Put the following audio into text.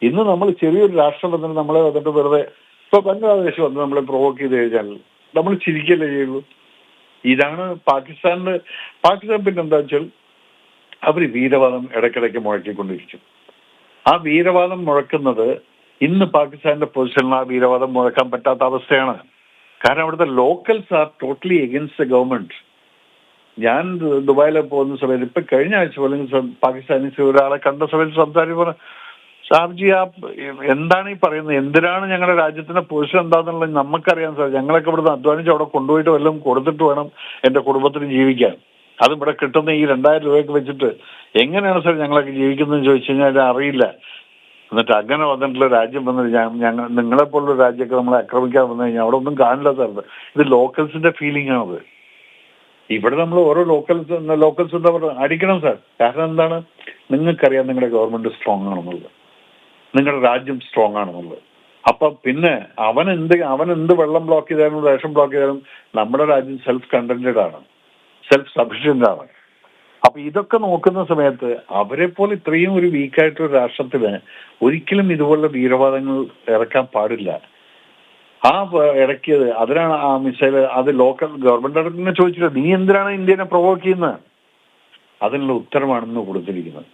ഇന്ന് നമ്മൾ ചെറിയൊരു രാഷ്ട്രം വന്നിട്ട് നമ്മളെ വന്നിട്ട് വെറുതെ ഇപ്പൊ ബംഗ്ലാദേശ് വന്ന് നമ്മളെ പ്രൊവോക്ക് ചെയ്ത് കഴിഞ്ഞാൽ നമ്മൾ ചിരിക്കല്ലേ ചെയ്യുള്ളൂ. ഇതാണ് പാകിസ്ഥാൻ പിന്നെന്താ വെച്ചാൽ അവർ വീരവാദം ഇടയ്ക്കിടയ്ക്ക് മുഴക്കിക്കൊണ്ടിരിക്കും. ആ വീരവാദം മുഴക്കുന്നത് ഇന്ന് പാകിസ്ഥാന്റെ പൊസിഷനിൽ ആ വീരവാദം മുഴക്കാൻ പറ്റാത്ത അവസ്ഥയാണ്. കാരണം അവിടുത്തെ locals are totally against the government. ഞാൻ ദുബായിൽ പോകുന്ന സമയത്ത് ഇപ്പൊ കഴിഞ്ഞ ആഴ്ച പോലും പാകിസ്ഥാനീസ് ഒരാളെ കണ്ട സമയത്ത് സംസാരിക്കുമ്പോൾ ഷാർജി എന്താണ് ഈ പറയുന്നത്, എന്തിനാണ് ഞങ്ങളുടെ രാജ്യത്തിന്റെ പൊസിഷൻ എന്താണെന്നുള്ളത് നമുക്കറിയാം സാർ. ഞങ്ങളൊക്കെ ഇവിടുന്ന് അധ്വാനിച്ച് അവിടെ കൊണ്ടുപോയിട്ട് വല്ലതും കൊടുത്തിട്ട് വേണം എന്റെ കുടുംബത്തിന് ജീവിക്കാൻ. അത് ഇവിടെ കിട്ടുന്ന ഈ 2000 രൂപയൊക്കെ വെച്ചിട്ട് എങ്ങനെയാണ് സാർ ഞങ്ങളൊക്കെ ജീവിക്കുന്നതെന്ന് ചോദിച്ചു കഴിഞ്ഞാൽ അറിയില്ല. എന്നിട്ട് അങ്ങനെ വന്നിട്ടുള്ള രാജ്യം വന്നിട്ട് ഞങ്ങൾ നിങ്ങളെപ്പോലുള്ള രാജ്യമൊക്കെ നമ്മളെ ആക്രമിക്കാൻ വന്നു കഴിഞ്ഞാൽ അവിടെ ഒന്നും കാണില്ല സാർ. ഇത് ലോക്കൽസിന്റെ ഫീലിംഗ് ആണത്. ഇവിടെ നമ്മൾ ഓരോ ലോക്കൽസ് എന്താ പറയുക, അടിക്കണം സാർ. കാരണം എന്താണ്, നിങ്ങൾക്കറിയാം നിങ്ങളുടെ ഗവൺമെന്റ് സ്ട്രോങ് ആണെന്നുള്ളത്, നിങ്ങളുടെ രാജ്യം സ്ട്രോങ് ആണെന്നുള്ളത്. അപ്പൊ പിന്നെ അവൻ എന്ത് വെള്ളം ബ്ലോക്ക് ചെയ്താലും റേഷൻ ബ്ലോക്ക് ചെയ്താലും നമ്മുടെ രാജ്യം സെൽഫ് കണ്ടന്റഡ് ആണ്, സെൽഫ് സഫിഷ്യന്റ് ആണ്. അപ്പൊ ഇതൊക്കെ നോക്കുന്ന സമയത്ത് അവരെ പോലെ ഇത്രയും ഒരു വീക്കായിട്ടൊരു രാഷ്ട്രത്തിന് ഒരിക്കലും ഇതുപോലുള്ള വീരവാദങ്ങൾ ഇറക്കാൻ പാടില്ല. ആ ഇറക്കിയത് അതിനാണ് ആ മിസൈൽ. അത് ലോക്കൽ ഗവൺമെന്റ് ചോദിച്ചില്ല, നീ എന്തിനാണ് ഇന്ത്യനെ പ്രൊവോക്ക് ചെയ്യുന്നത്? അതിനുള്ള ഉത്തരമാണെന്ന് കൊടുത്തിരിക്കുന്നത്.